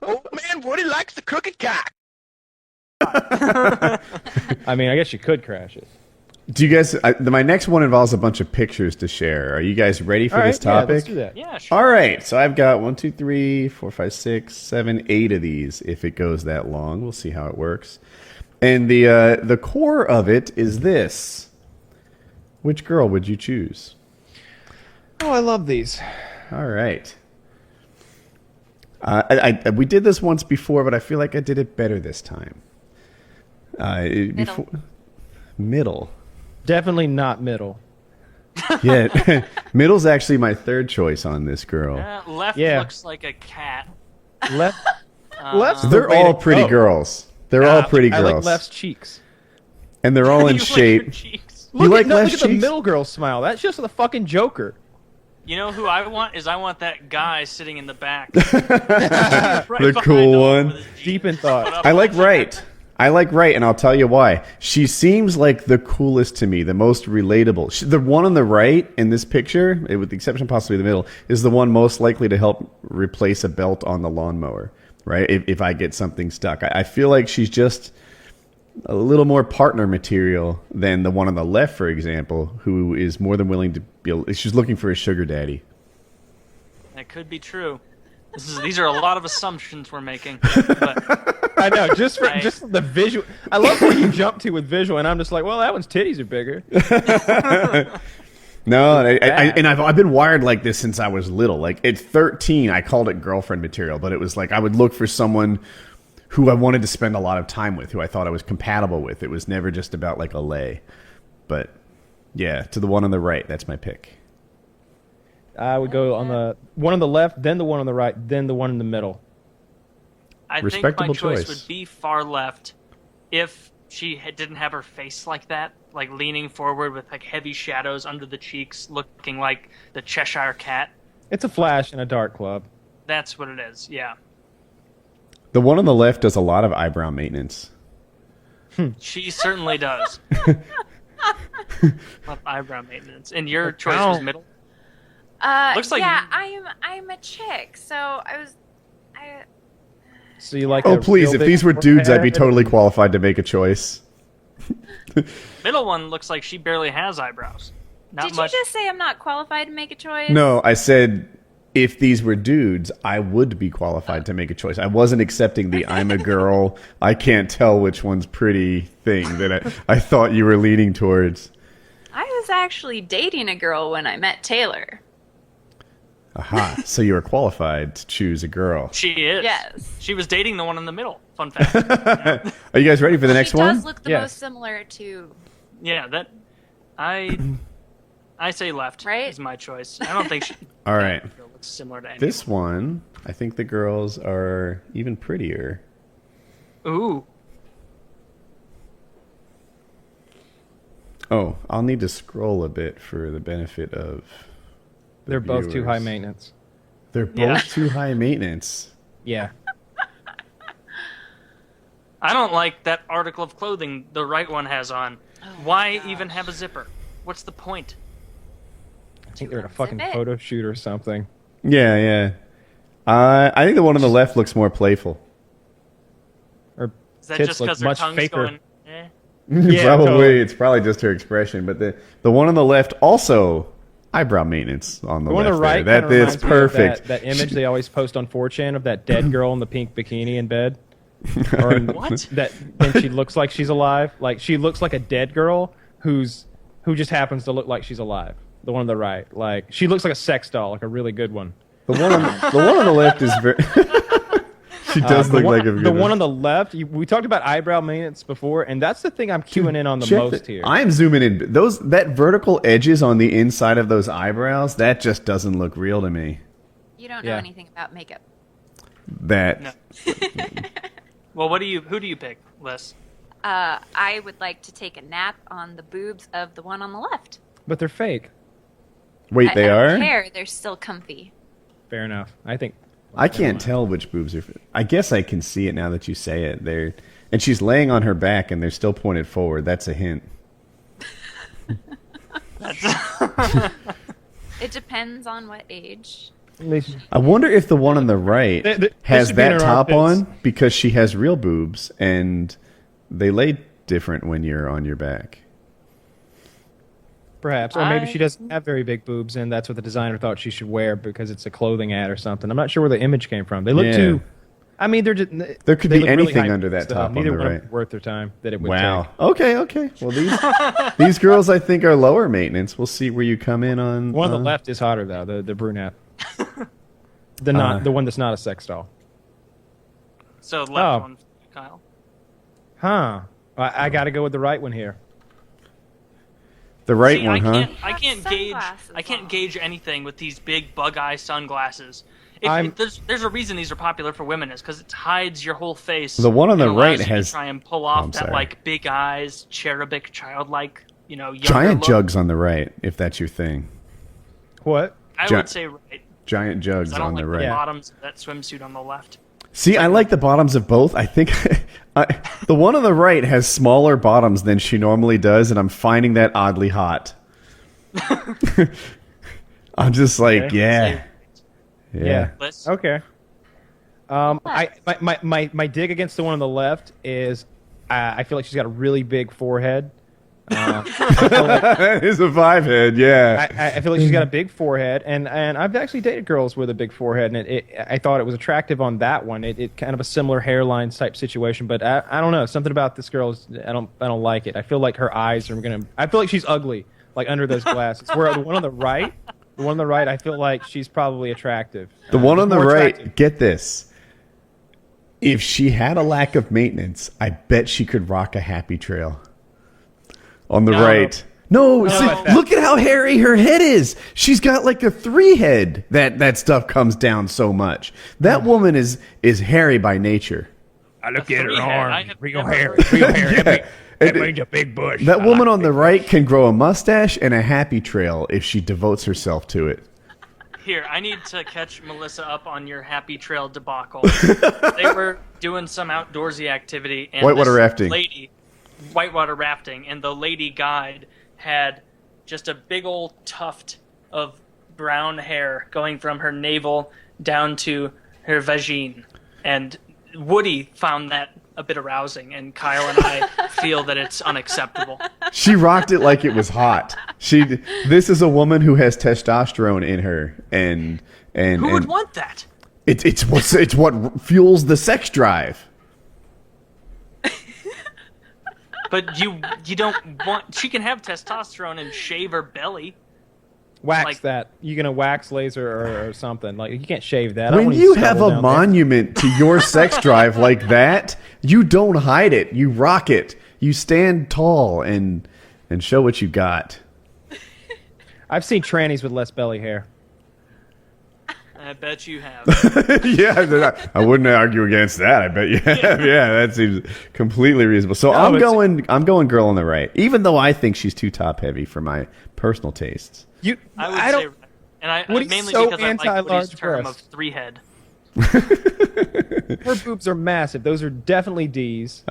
Old man Woody likes the crooked cock. I mean, I guess you could crash it. Do you guys? My next one involves a bunch of pictures to share. Are you guys ready for this topic? Yeah, let's do that. Yeah, sure. All right. So I've got 1, 2, 3, 4, 5, 6, 7, 8 of these. If it goes that long, we'll see how it works. And the core of it is this. Which girl would you choose? Oh, I love these. All right. We did this once before, but I feel like I did it better this time. Middle. Definitely not middle. Yeah, middle's actually my third choice on this girl. Left looks like a cat. Left. Left's They're all pretty girls. They're all pretty girls. I like left's cheeks. And they're all in shape. Look at left's the cheeks? middle girl smile. That's just the fucking Joker. You know who I want is I want that guy sitting in the back. The cool one. Deep in thought. I like Right. And I'll tell you why. She seems like the coolest to me, the most relatable. The one on the right in this picture, with the exception possibly the middle, is the one most likely to help replace a belt on the lawnmower, right? If I get something stuck. I feel like she's just a little more partner material than the one on the left, for example, who is more than willing to be. She's looking for a sugar daddy. That could be true. These are a lot of assumptions we're making. But I know, just the visual. I love what you jump to with visual, and I'm just like, well, that one's titties are bigger. No, I've been wired like this since I was little. Like at 13, I called it girlfriend material, but it was like I would look for someone who I wanted to spend a lot of time with, who I thought I was compatible with. It was never just about like a lay. But yeah, to the one on the right, that's my pick. I would go on the one on the left, then the one on the right, then the one in the middle. I think my choice would be far left if she didn't have her face like that, like leaning forward with like heavy shadows under the cheeks, looking like the Cheshire Cat. It's a flash in a dark club. That's what it is, yeah. The one on the left does a lot of eyebrow maintenance. She certainly does. Eyebrow maintenance. And your choice was middle? Looks like I'm a chick, so I. So you like? Oh please! If these were dudes, I'd be totally qualified to make a choice. Middle one looks like she barely has eyebrows. Did you just say I'm not qualified to make a choice? No, I said if these were dudes, I would be qualified to make a choice. I wasn't accepting the "I'm a girl, I can't tell which one's pretty" thing that I thought you were leaning towards. I was actually dating a girl when I met Taylor. Aha, so you were qualified to choose a girl. She is. Yes. She was dating the one in the middle. Fun fact. Are you guys ready for the next one? She does look the most similar to... Yeah, that... I say left is my choice. I don't think she... All right. Looks similar to anyone. This one, I think the girls are even prettier. Ooh. Oh, I'll need to scroll a bit for the benefit of... They're both too high maintenance. They're both too high maintenance. Yeah. I don't like that article of clothing the right one has on. Why even have a zipper? What's the point? I think they're at a fucking photo shoot or something. Yeah, yeah. I think the one on the left looks more playful. Or is that just because her tongue's going... Eh? Yeah, probably. It's probably just her expression. But the one on the left also... eyebrow maintenance on the one left. On the right, that is perfect. That image they always post on 4chan of that dead girl in the pink bikini in bed. What? And she looks like she's alive. Like she looks like a dead girl who just happens to look like she's alive. The one on the right, like she looks like a sex doll, like a really good one. The one on the left is very. She does look like a good the one on the left. We talked about eyebrow maintenance before, and that's the thing I'm queuing in on the most here. I'm zooming in. That vertical edges on the inside of those eyebrows, that just doesn't look real to me. You don't know anything about makeup. That. No. Well, who do you pick, Liz? I would like to take a nap on the boobs of the one on the left. But they're fake. Wait, they are? I don't care. They're still comfy. Fair enough. I think. I can't tell which boobs are. I guess I can see it now that you say it. And she's laying on her back, and they're still pointed forward. That's a hint. It depends on what age. I wonder if the one on the right has should be in that her top armpits. on because she has real boobs and they lay different when you're on your back. Perhaps, or maybe she doesn't have very big boobs, and that's what the designer thought she should wear because it's a clothing ad or something. I'm not sure where the image came from. They look too. I mean, they're just. There could they be look really anything high under that stuff. top on Neither the one of right. them worth their time that it would Wow. take. Okay. Well, these girls, I think, are lower maintenance. We'll see where you come in on. One on the left is hotter though, the brunette. The one that's not a sex doll. So left one, Kyle. Huh. I got to go with the right one here. The right See, one, I can't gauge. I can't gauge anything with these big bug eye sunglasses. There's a reason these are popular for women is because it hides your whole face. The one on the and allows right you has to try and pull off I'm that sorry. like big eyes, cherubic, childlike, younger Giant look. jugs on the right, if that's your thing. What? I would say right. Giant jugs I don't on like the the right. bottoms of that swimsuit on the left. See, I like the bottoms of both. I think the one on the right has smaller bottoms than she normally does, and I'm finding that oddly hot. I'm just like, Okay. yeah. Liz? Okay. My dig against the one on the left is I feel like she's got a really big forehead. That is a five head, yeah. I feel like she's got a big forehead, and I've actually dated girls with a big forehead, and I thought it was attractive on that one. It kind of a similar hairline type situation, but I don't know, something about this girl I don't like it. I feel like her eyes are gonna. I feel like she's ugly, like under those glasses. Where the one on the right, I feel like she's probably attractive. The one on the more right, attractive. get this. If she had a lack of maintenance, I bet she could rock a happy trail. On the right. No, see, look at how hairy her head is. She's got like a 3 head. That stuff comes down so much. That woman is hairy by nature. I look at her 3-head. I arm. have Real never hair. heard- Real hair. Yeah. That means a big bush. That I woman like on the right can grow a mustache and a happy trail if she devotes herself to it. Here, I need to catch Melissa up on your happy trail debacle. They were doing some outdoorsy activity, and Whitewater this rafting. Whitewater rafting, and the lady guide had just a big old tuft of brown hair going from her navel down to her vagine, and Woody found that a bit arousing, and Kyle and I feel that it's unacceptable. She rocked it like it was hot. This is a woman who has testosterone in her, and Who would want that? it's what fuels the sex drive. But you don't want. She can have testosterone and shave her belly. Wax like- that. You're gonna wax laser or something. Like you can't shave that. I When don't you want to have stubble a down there. monument to your sex drive like that, you don't hide it. You rock it. You stand tall and show what you got. I've seen trannies with less belly hair. I bet you have. Yeah, I wouldn't argue against that. I bet you have. Yeah, that seems completely reasonable. So I'm going girl on the right, even though I think she's too top heavy for my personal tastes. I would say, don't. and I Woody's mainly so because I like anti-large Woody's term breasts. of 3-head. Her boobs are massive. Those are definitely D's.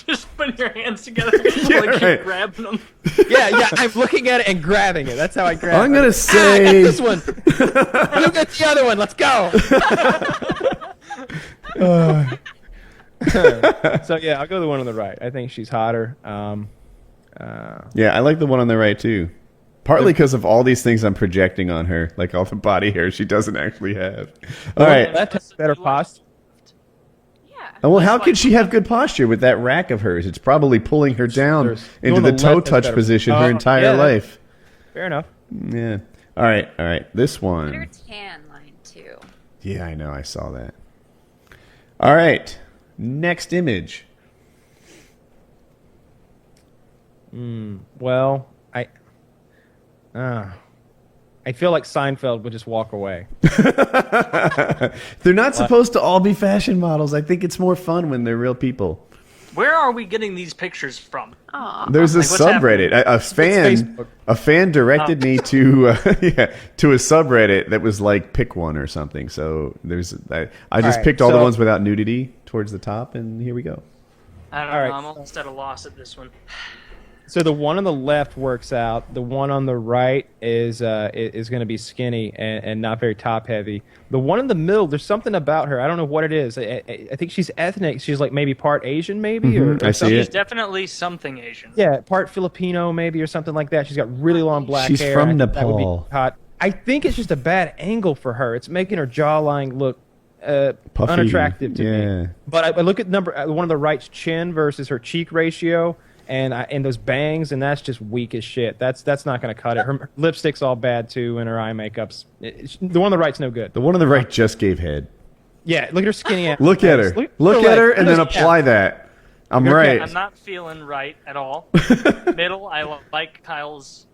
Just putting your hands together, keep right. grabbing them. Yeah. I'm looking at it and grabbing it. That's how I grab it. I'm gonna I say got this one. You got the other one. Let's go. So yeah, I'll go the one on the right. I think she's hotter. yeah, I like the one on the right too. Partly because of all these things I'm projecting on her, like all the body hair she doesn't actually have. All right. That has better posture. Yeah. Well, how could she have good posture with that rack of hers? It's probably pulling her down There's- into the the one on the toe left has touch better- position her Oh, entire yeah. life. Fair enough. Yeah. All right. This Better one. tan line too. Yeah, I know. I saw that. All right. Next image. Well, I feel like Seinfeld would just walk away. They're not supposed to all be fashion models. I think it's more fun when they're real people. Where are we getting these pictures from? There's a Like, what's subreddit. A Facebook. fan directed me to to a subreddit that was like pick one or something. So I just right, picked all the so- ones without nudity towards the top, and here we go. I don't All right, know. I'm almost at a loss at this one. So the one on the left works out. The one on the right is going to be skinny and not very top heavy. The one in the middle, there's something about her. I don't know what it is. I think she's ethnic. She's like maybe part Asian, maybe. Or I see She's it. definitely something Asian. Yeah, part Filipino, maybe, or something like that. She's got really long black hair. She's from I think that would be Nepal. hot. I think it's just a bad angle for her. It's making her jawline look Puffy. unattractive to Yeah. me. But I look at one on the right's chin versus her cheek ratio. And those bangs, and that's just weak as shit. That's not going to cut it. Her lipstick's all bad too, and her eye makeup's. The one on the right's no good. The one on the right just gave head. Yeah, look at her skinny ass. Look at her. Look at her, and then apply that. I'm right. I'm not feeling right at all. Middle, I like Kyle's,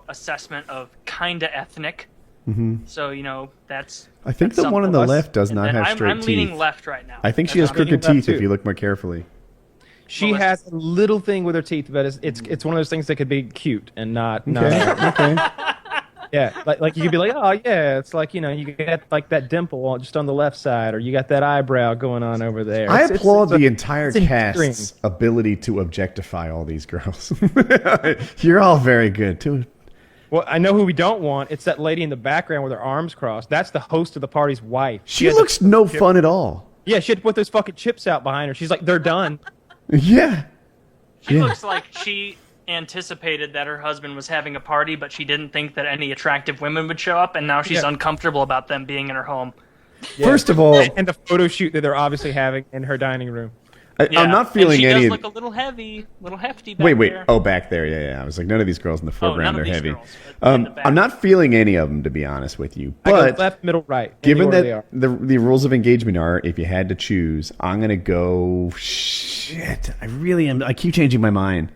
assessment of kinda ethnic. Mm-hmm. So that's. I think that's the one on the left does not have straight I'm teeth. leaning left right now. I think she has crooked leaning teeth left, if too. you look more carefully. She has a little thing with her teeth, but it's one of those things that could be cute and not. Okay. Yeah, like you could be like, oh yeah, it's like you get like that dimple just on the left side, or you got that eyebrow going on over there. I applaud the it's entire endearing. cast's ability to objectify all these girls. You're all very good too. Well, I know who we don't want. It's that lady in the background with her arms crossed. That's the host of the party's wife. She looks no fun at all. Yeah, she had to put those fucking chips out behind her. She's like, they're done. Yeah. She looks like she anticipated that her husband was having a party, but she didn't think that any attractive women would show up, and now she's uncomfortable about them being in her home. Yeah. First of all, and the photo shoot that they're obviously having in her dining room. I'm not feeling and she any. does look a little heavy, a little hefty. Back Wait. there. Oh, back there. Yeah. I was like, none of these girls in the foreground none are of these heavy. girls, but in the back. I'm not feeling any of them, to be honest with you. I But go left, middle, right. given They are. that the rules of engagement are, if you had to choose, I'm gonna go. Shit, I really am. I keep changing my mind.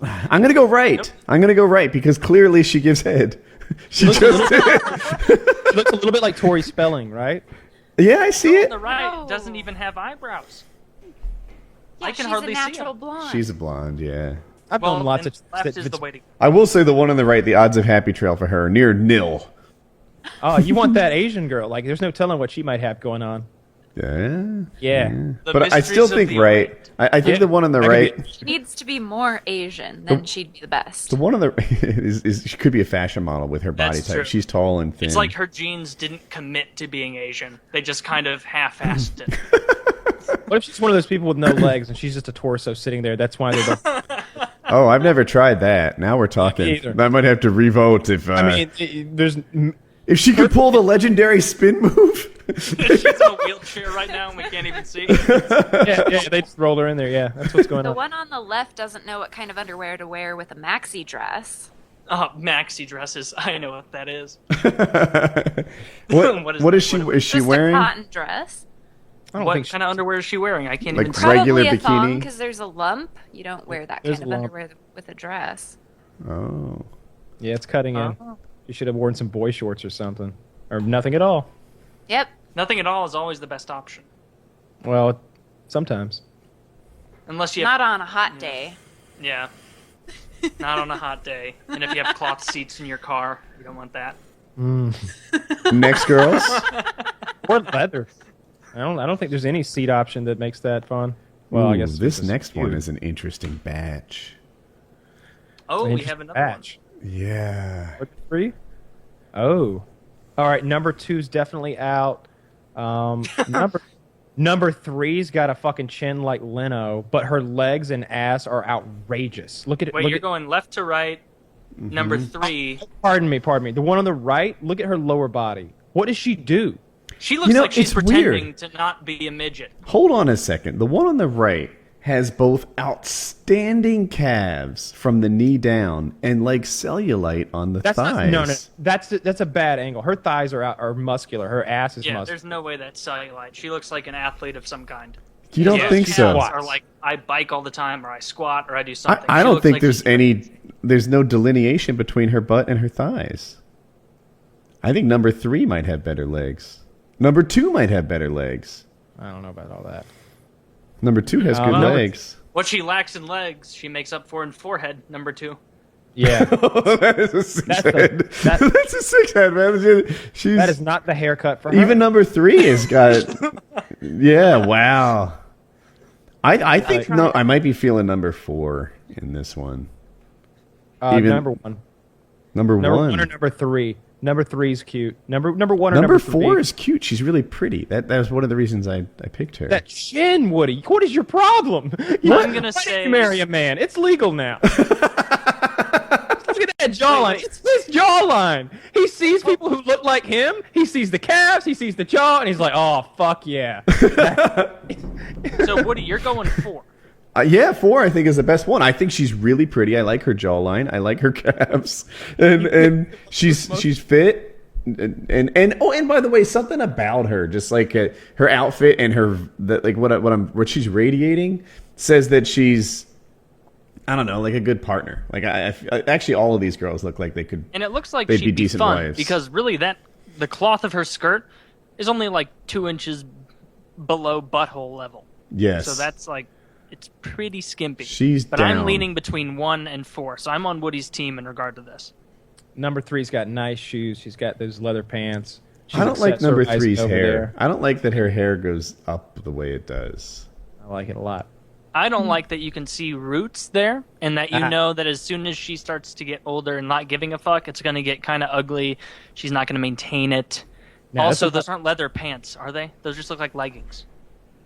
I'm gonna go right. Nope. I'm gonna go right because clearly she gives head. She just did. She looks a little bit like Tori Spelling, right? Yeah, I see On it. the right No. doesn't even have eyebrows. Yeah, I can she's hardly a see natural him. blonde. She's a blonde. Yeah. I've Well, done lots and of. left is the way to go. I will say the one on the right, the odds of happy trail for her near nil. Oh, you want that Asian girl? Like, there's no telling what she might have going on. Yeah. Yeah. The But I still mysteries of think the right. Orient. I think Yeah, the one on the that could right. be- She needs to be more Asian, then she'd be the best. The one on the is she could be a fashion model with her body That's type. true. She's tall and thin. It's like her genes didn't commit to being Asian. They just kind of half-assed it. What if she's one of those people with no legs and she's just a torso sitting there? That's why they don't. Oh, I've never tried that. Now we're talking. either. I might have to revote if I mean, there's. if she could pull the legendary spin move. She's in a wheelchair right now and we can't even see. Yeah, they just rolled her in there. Yeah, that's what's going The on. one on the left doesn't know what kind of underwear to wear with a maxi dress. Oh, maxi dresses. I know what that is. What is she? Is she Just wearing a cotton dress. I don't What think kind of underwear is she wearing? I can't Like even see. Right. Regular Probably a thong bikini? because there's a lump. You don't wear that There's kind a of lump. underwear with a dress. Oh. Yeah, it's cutting in. Oh. You should have worn some boy shorts or something, or nothing at all. Yep. Nothing at all is always the best option. Well, sometimes. Unless you have... Not on a hot day. Yeah. Not on a hot day. And if you have cloth seats in your car, you don't want that. Next, girls. Or leather. I don't think there's any seat option that makes that fun. Well, I Ooh, guess this it's next one cute. is an interesting batch. Oh, An we have interesting another batch. Yeah. What, 3? Oh. All right, number 2's definitely out. Number 3's got a fucking chin like Leno, but her legs and ass are outrageous. Look at it. one. Wait, look you're at, going left to right. Mm-hmm. Number 3. Pardon me. The one on the right, look at her lower body. What does she do? She looks You know, like she's it's pretending weird. to not be a midget. Hold on a second. The one on the right has both outstanding calves from the knee down and like cellulite on the That's thighs. not. No. That's a bad angle. Her thighs are muscular. Her ass is Yeah, muscular. there's no way that's cellulite. She looks like an athlete of some kind. You don't Yeah, think she so? does. Or like I bike all the time, or I squat, or I do something. I She don't looks think like there's she's- any. There's no delineation between her butt and her thighs. I think number 3 might have better legs. Number 2 might have better legs. I don't know about all that. Number 2 has good well, legs. What she lacks in legs, she makes up for in forehead. Number 2. Yeah, That is a six That's a- head. that- That's a 6 head, man. She's that is not the haircut for her. even number 3 has got. Yeah, wow. I think no. I might be feeling number 4 in this one. Number one. Number one or number 3. Number 3 is cute. Number 1 or number 3. 4 is cute. She's really pretty. That was one of the reasons I picked her. That chin, Woody. What is your problem? I'm gonna say Why did you marry a man? It's legal now. Look at that jawline. It's this jawline. He sees people who look like him. He sees the calves. He sees the jaw, and he's like, "Oh, fuck yeah." So, Woody, you're going 4. Yeah, 4 I think is the best one. I think she's really pretty. I like her jawline. I like her calves, and she's fit. And by the way, something about her, just like her outfit and what she's radiating says that she's, I don't know, like a good partner. Like I actually all of these girls look like they could. And it looks like they'd she'd be be decent fun wives. because really the cloth of her skirt is only like 2 inches below butthole level. Yes. So that's like. It's pretty skimpy. But I'm leaning between 1 and 4, so I'm on Woody's team in regard to this. Number 3's got nice shoes. She's got those leather pants. I don't like number 3's hair. I don't like that her hair goes up the way it does. I like it a lot. I don't like that you can see roots there, and that you know that as soon as she starts to get older and not giving a fuck, it's going to get kind of ugly. She's not going to maintain it. No, also, those aren't leather pants, are they? Those just look like leggings.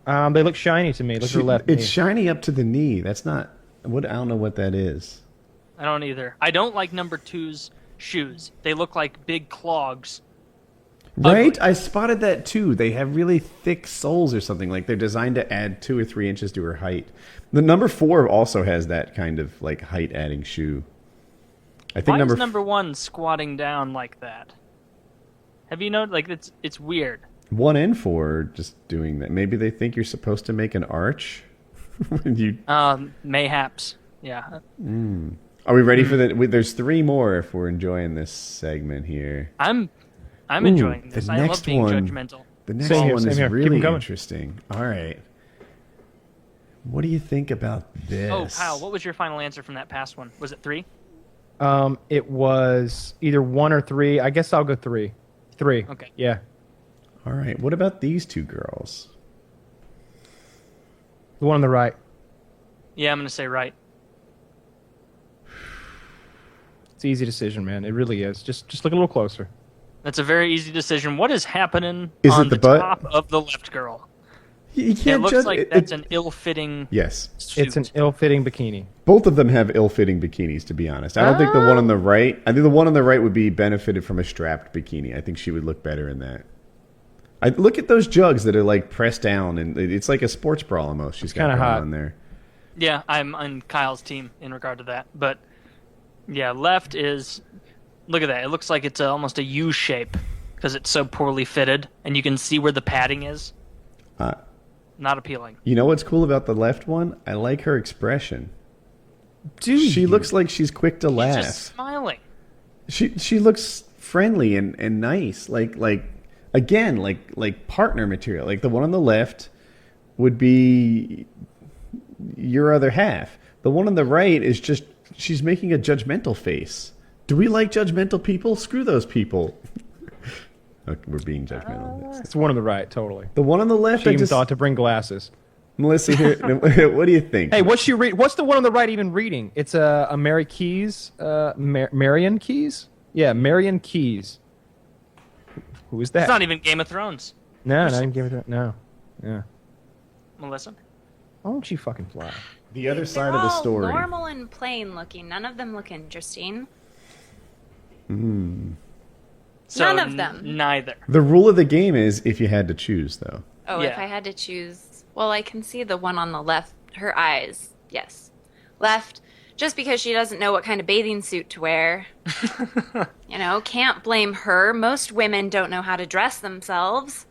They look shiny to me. Look at her left It's knee. shiny up to the knee. That's not what. I don't know what that is. I don't either. I don't like number 2's shoes. They look like big clogs. Right? Ugly. I spotted that too. They have really thick soles or something. Like they're designed to add 2 or 3 inches to her height. The number 4 also has that kind of like height adding shoe. I think Why is number 1 squatting down like that? Have you noticed? Like it's weird. 1 and 4 are just doing that. Maybe they think you're supposed to make an arch when you. Mayhaps. Yeah. Are we ready for the? There's 3 more if we're enjoying this segment here. I'm enjoying this. The I love next being one- judgmental. The next Same here, one same is here. Keep 'em really coming. interesting. All right. What do you think about this? Oh, Kyle, what was your final answer from that past one? Was it 3? It was either 1 or 3. I guess I'll go 3. 3. Okay. Yeah. All right. What about these 2 girls? The one on the right. Yeah, I'm gonna say right. It's an easy decision, man. It really is. Just look a little closer. That's a very easy decision. What is happening Is on it the the butt? top of the left girl? You It can't looks judge like it. that's an ill-fitting Yes. suit. It's an ill-fitting bikini. Both of them have ill-fitting bikinis, to be honest. I don't think the one on the right. I think the one on the right would be benefited from a strapped bikini. I think she would look better in that. Look at those jugs that are like pressed down, and it's like a sports bra almost. She's got Kinda going hot. on there. Yeah, I'm on Kyle's team in regard to that. But yeah, left is. Look at that. It looks like it's almost a U shape because it's so poorly fitted, and you can see where the padding is. Not appealing. You know what's cool about the left one? I like her expression. Dude, She looks like she's quick to laugh. He's just smiling. She looks friendly and nice. Like partner material. Like the one on the left would be your other half. The one on the right is just she's making a judgmental face. Do we like judgmental people? Screw those people. Okay, we're being judgmental. It's the one on the right, totally. The one on the left, She I even just thought to bring glasses. Melissa here. What do you think? Hey, what's she read? What's the one on the right even reading? It's a Mary Keys, Marion Keys. Yeah, Marion Keys. Who is that? It's not even Game of Thrones. No, not even Game of Thrones. No. Yeah. Melissa? Why don't you fucking fly? The other side They're of the all story. normal and plain looking. None of them look interesting. So None of them. Neither. The rule of the game is if you had to choose, though. Oh, Yeah. if I had to choose, well, I can see the one on the left. Her eyes, yes, left. Just because she doesn't know what kind of bathing suit to wear. Can't blame her. Most women don't know how to dress themselves.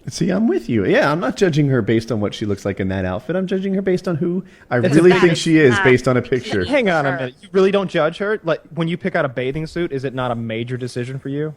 See, I'm with you. Yeah, I'm not judging her based on what she looks like in that outfit. I'm judging her based on who I really think she is based on a picture. Hang on a Sure. minute. You really don't judge her? Like, when you pick out a bathing suit, is it not a major decision for you?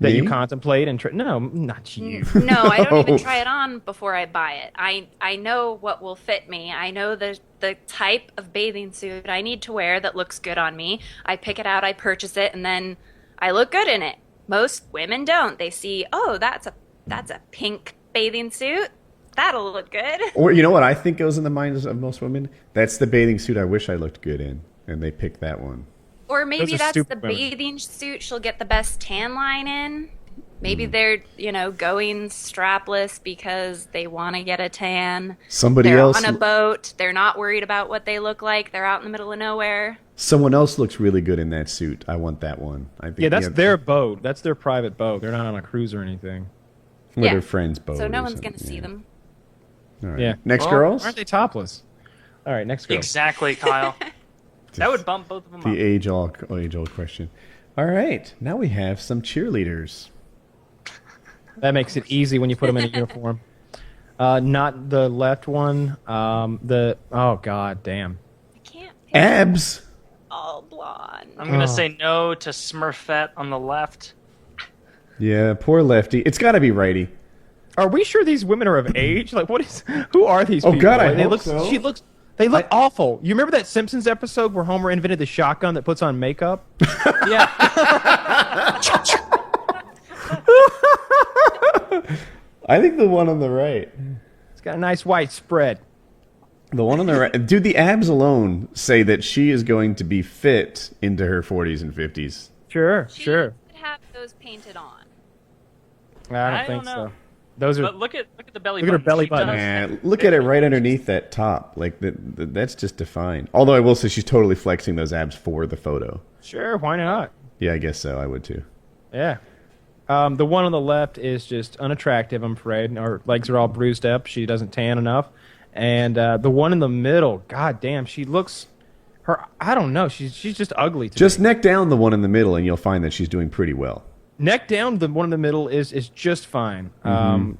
That Me? you contemplate and no, not you. No, I don't even No. try it on before I buy it. I know what will fit me. I know the type of bathing suit I need to wear that looks good on me. I pick it out, I purchase it, and then I look good in it. Most women don't. They see, oh, that's a pink bathing suit. That'll look good. Or you know what I think goes in the minds of most women? That's the bathing suit I wish I looked good in, and they picked that one. Or maybe that's the women. bathing suit she'll get the best tan line in. Maybe they're, going strapless because they want to get a tan. They're on a boat. They're not worried about what they look like. They're out in the middle of nowhere. Someone else looks really good in that suit. I want that one. I think that's their boat. That's their private boat. They're not on a cruise or anything. Or their friend's boat. So no one's going to see them. All right. Yeah. Next girls? Aren't they topless? All right, next girl. Exactly, Kyle. That would bump both of them up. The age-old question. All right, now we have some cheerleaders. That makes it easy when you put them in a uniform. Not the left one. Oh god damn. I can't pick Abs. all blonde. I'm going to say no to Smurfette on the left. Yeah, poor lefty. It's got to be righty. Are we sure these women are of age? Like, who are these people? Oh god, I Like, hope so. They look awful. You remember that Simpsons episode where Homer invented the shotgun that puts on makeup? Yeah. I think the one on the right. It's got a nice white spread. The one on the right. Dude, the abs alone say that she is going to be fit into her 40s and 50s. Sure. She should have those painted on. I don't think so. Those are. But look at the belly Look at her button. belly She button. does- Man, look at it right underneath that top. Like that's just defined. Although I will say she's totally flexing those abs for the photo. Sure, why not? Yeah, I guess so. I would too. Yeah. The one on the left is just unattractive, I'm afraid. Her legs are all bruised up. She doesn't tan enough. And the one in the middle, god damn, she looks... I don't know. She's just ugly to Just me. neck down the one in the middle, and you'll find that she's doing pretty well. Neck down, the one in the middle is just fine.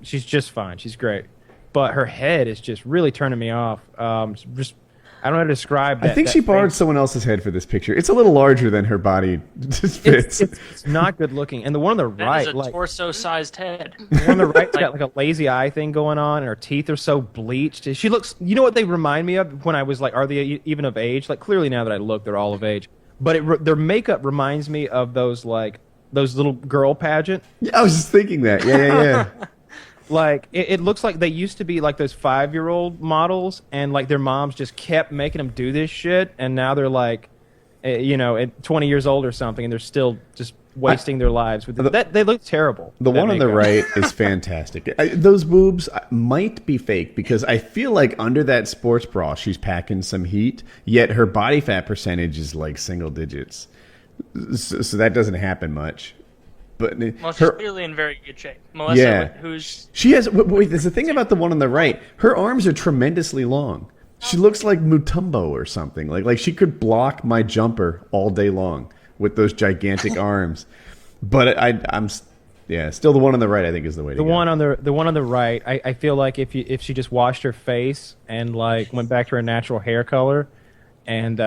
She's just fine. She's great. But her head is just really turning me off. I don't know how to describe that. I think she borrowed someone else's head for this picture. It's a little larger than her body just fits. It's not good looking. And the one on the right, That is a torso-sized head. the one on the right's got like a lazy eye thing going on, and her teeth are so bleached. She looks. You know what they remind me of when I was like, are they even of age? Like clearly now that I look, they're all of age. But their makeup reminds me of those little girl pageant. Yeah, I was just thinking that. Yeah. Like it looks like they used to be like those 5-year-old models, and like their moms just kept making them do this shit, and now they're like, at 20 years old or something, and they're still just wasting their lives with that. They look terrible. The one on the right is fantastic. Those boobs might be fake because I feel like under that sports bra she's packing some heat, yet her body fat percentage is like single digits. So that doesn't happen much. But Well, she's clearly in very good shape. Melissa, yeah. She has. Wait, there's a thing about the one on the right. Her arms are tremendously long. She looks like Mutombo or something. Like she could block my jumper all day long with those gigantic arms. But I'm still the one on the right. I think is the way to go. The one on the right. I feel like if she just washed her face and like went back to her natural hair color, and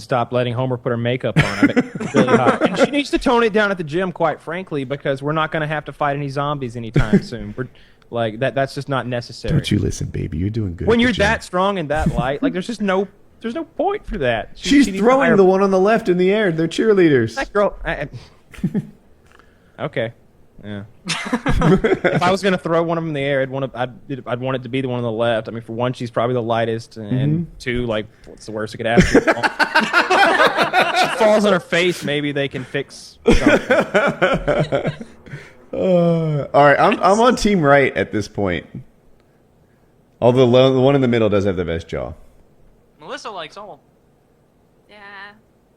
stopped letting Homer put her makeup on. I bet it's really hot. And she needs to tone it down at the gym, quite frankly, because we're not going to have to fight any zombies anytime soon. We're like that's just not necessary. Don't you listen, baby? You're doing good. When you're that strong and that light, like there's no point for that. She's throwing the one on the left in the air. They're cheerleaders. That girl. Okay. Yeah. If I was going to throw one of them in the air, I'd want it to be the one on the left. I mean, for one, she's probably the lightest, and two, like, what's the worst that could happen? She falls on her face. Maybe they can fix something. All right, I'm on team right at this point. Although the one in the middle does have the best jaw. Melissa likes all. Yeah,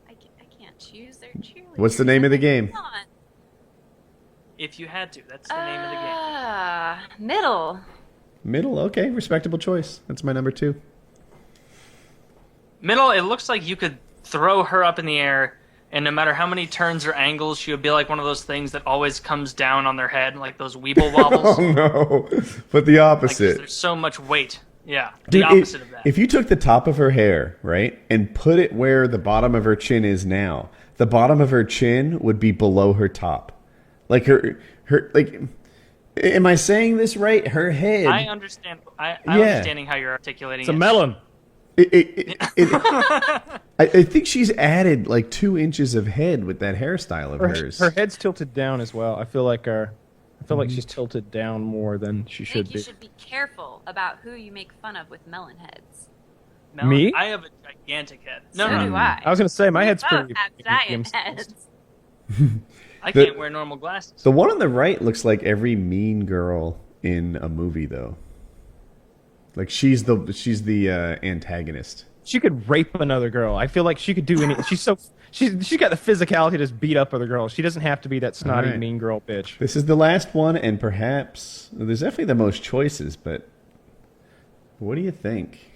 I can't choose their cheerleaders. What's the name of the game? If you had to, that's the name of the game. Middle. Middle, okay, respectable choice. That's my number 2. Middle, it looks like you could throw her up in the air, and no matter how many turns or angles, she would be like one of those things that always comes down on their head, like those weeble wobbles. Oh no, but the opposite. Like, there's so much weight. Yeah, Dude, the opposite of that. If you took the top of her hair, right, and put it where the bottom of her chin is now, the bottom of her chin would be below her top. Like her, like, am I saying this right? Her head. I understand. I'm understanding how you're articulating it. It's a melon. I think she's added like 2 inches of head with that hairstyle of hers. Her head's tilted down as well. I feel like feel like she's tilted down more than she I should think be. you should be careful about who you make fun of with melon heads. Me? I have a gigantic head. So do I. I was going to say, my We head's both pretty have giant heads. I can't wear normal glasses. The one on the right looks like every mean girl in a movie, though. Like she's the antagonist. She could rape another girl. I feel like she could do any. She's got the physicality to just beat up other girls. She doesn't have to be that snotty All right. mean girl bitch. This is the last one, and perhaps there's definitely the most choices. But what do you think?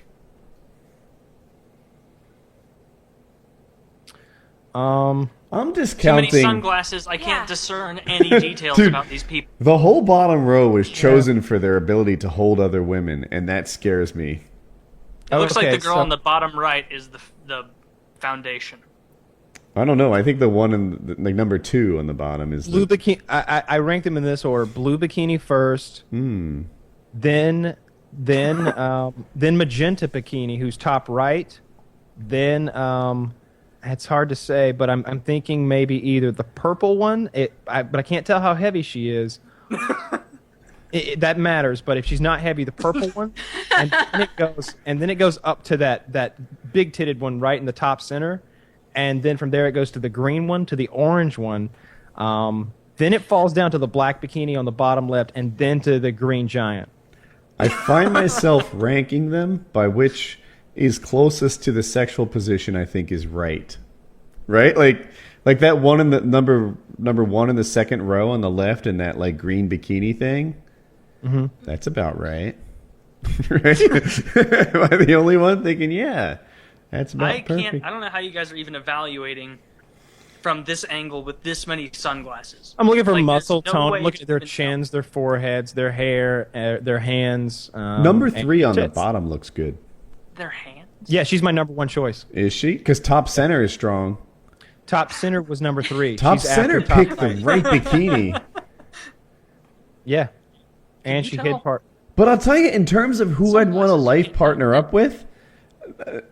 I'm Too discounting. many sunglasses. I can't discern any details Dude. about these people. The whole bottom row was chosen for their ability to hold other women, and that scares me. It looks like Okay, the girl so- on the bottom right is the foundation. I don't know. I think the one in like number 2 on the bottom is Blue the. bikini. I ranked them in this order: blue bikini first, then magenta bikini, who's top right. Then it's hard to say, but I'm thinking maybe either the purple one. But I can't tell how heavy she is. That matters, but if she's not heavy, the purple one, and then it goes up to that big titted one right in the top center, and then from there it goes to the green one, to the orange one, then it falls down to the black bikini on the bottom left, and then to the green giant. I find myself ranking them by which is closest to the sexual position I think is right. Right? Like that one in the number 1 in the second row on the left in that like green bikini thing. Mm-hmm. That's about right. Right? Am I the only one thinking, yeah, that's about perfect? I don't know how you guys are even evaluating from this angle with this many sunglasses. I'm looking for Like, muscle there's no tone. way Look at their you can chins, their foreheads, their hair, their hands. Number 3 and on the tits. bottom looks good. Their hands. Yeah, she's my number 1 choice. Is she? Because top center is strong. Top center was number 3. Top She's center after top picked the right bikini. Yeah, and you she tell? hid part. But I'll tell you, in terms of who I'd want a life partner up with,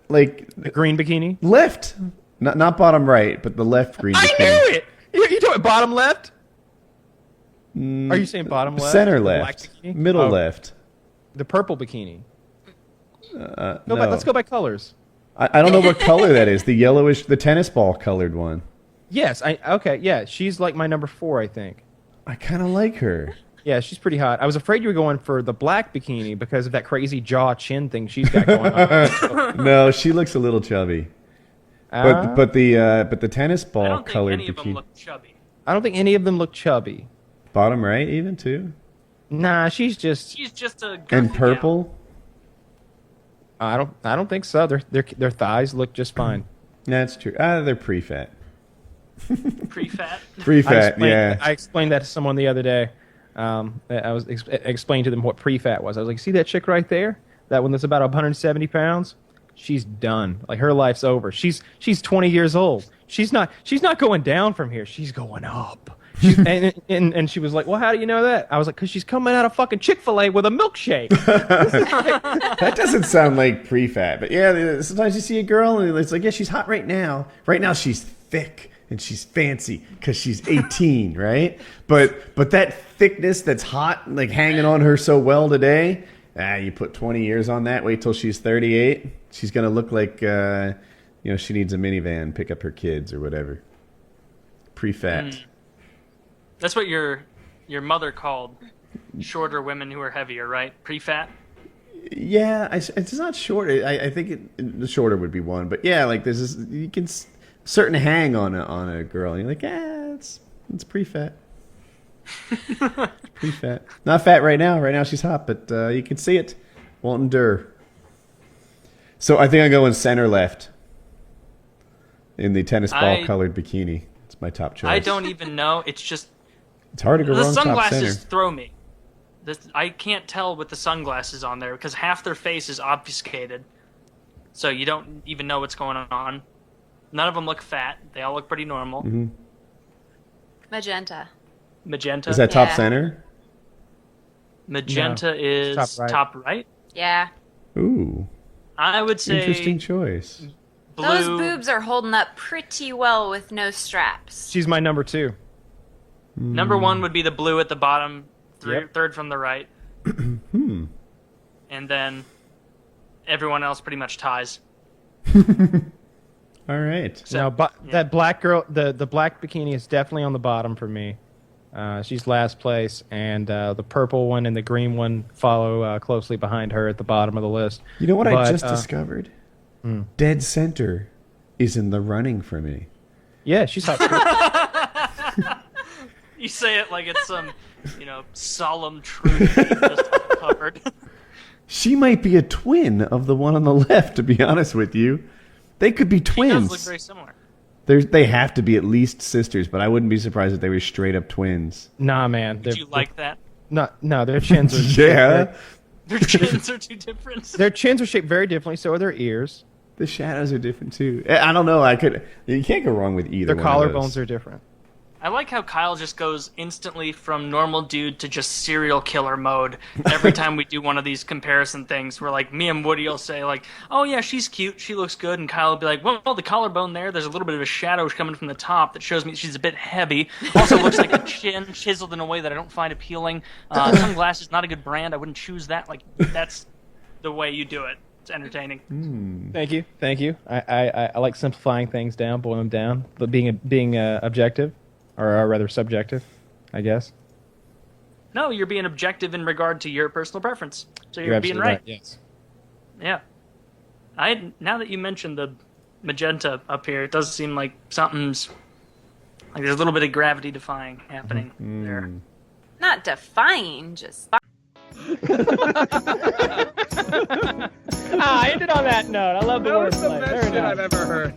like The green bikini. left, not bottom right, but the left green I bikini. knew it. You told me bottom left. Are you saying bottom left? Center The black left, bikini? middle Oh, left. The purple bikini. No. Let's go by colors. I don't know what color that is. The yellowish, the tennis ball colored one. Yes, okay, yeah, she's like my number 4, I think. I kind of like her. Yeah, she's pretty hot. I was afraid you were going for the black bikini because of that crazy jaw chin thing she's got going on. No, she looks a little chubby. But the tennis I ball don't think colored any of them bikini. look chubby. I don't think any of them look chubby. Bottom right, even too. Nah, she's just. She's just a And girthy purple. I don't think so. Their thighs look just fine. That's true. They're pre-fat. gal, pre-fat. Pre-fat, yeah. I explained that to someone the other day. I was explaining to them what pre-fat was. I was like, see that chick right there? That one that's about 170 pounds? She's done. Like, her life's over. She's 20 years old. She's not going down from here. She's going up. And she was like, well, how do you know that? I was like, because she's coming out of fucking Chick-fil-A with a milkshake. That doesn't sound like pre-fat, but yeah, sometimes you see a girl and it's like, yeah, she's hot right now. Right now she's thick and she's fancy because she's 18, right? But that thickness that's hot, like hanging on her so well today, you put 20 years on that, wait till she's 38, she's going to look like, she needs a minivan, pick up her kids or whatever. Pre-fat. That's what your mother called shorter women who are heavier, right? Pre-fat. Yeah, it's not short. I think the shorter would be one, but yeah, like there's this, you can certain hang on a girl. And you're like, it's pre-fat. It's pre-fat. Not fat right now. Right now she's hot, but you can see it. Won't endure. So I think I'm going center left in the tennis ball colored bikini. It's my top choice. I don't even know. It's just It's hard to go the wrong top sunglasses center. throw me. I can't tell with the sunglasses on there because half their face is obfuscated, so you don't even know what's going on. None of them look fat. They all look pretty normal. Mm-hmm. Magenta. Magenta. Is that top Yeah. center? Magenta No, is top top right. right. Yeah. Ooh, I would say interesting choice. blue. Those boobs are holding up pretty well with no straps. She's my number 2. Number 1 would be the blue at the bottom. third from the right. And then everyone else pretty much ties. All right. So, that black girl, the black bikini is definitely on the bottom for me. She's last place, and the purple one and the green one follow closely behind her at the bottom of the list. You know what I just discovered? Dead center is in the running for me. Yeah, she's hot. You say it like it's some, solemn truth that you just uncovered. She might be a twin of the one on the left, to be honest with you. They could be twins. She does look very similar. They have to be at least sisters, but I wouldn't be surprised if they were straight up twins. Nah, man. Did you like that? No, their chins are yeah. Their chins are too different. Their chins are shaped very differently, so are their ears. The shadows are different too. I don't know. You can't go wrong with either. Their one collarbones are different. I like how Kyle just goes instantly from normal dude to just serial killer mode every time we do one of these comparison things where, like, me and Woody will say, like, oh, yeah, she's cute, she looks good, and Kyle will be like, well, the collarbone there's a little bit of a shadow coming from the top that shows me she's a bit heavy. Also looks like a chin chiseled in a way that I don't find appealing. Sunglasses, not a good brand. I wouldn't choose that. Like, that's the way you do it. It's entertaining. Thank you. I like simplifying things down, boiling them down, but being objective. Or rather subjective, I guess. No, you're being objective in regard to your personal preference. So you're being right. Yes. Yeah. Now that you mentioned the magenta up here, it does seem like something's... Like there's a little bit of gravity defying happening there. Not defying, just... I ended on that note. I love the wordplay. That was the best shit I've ever heard.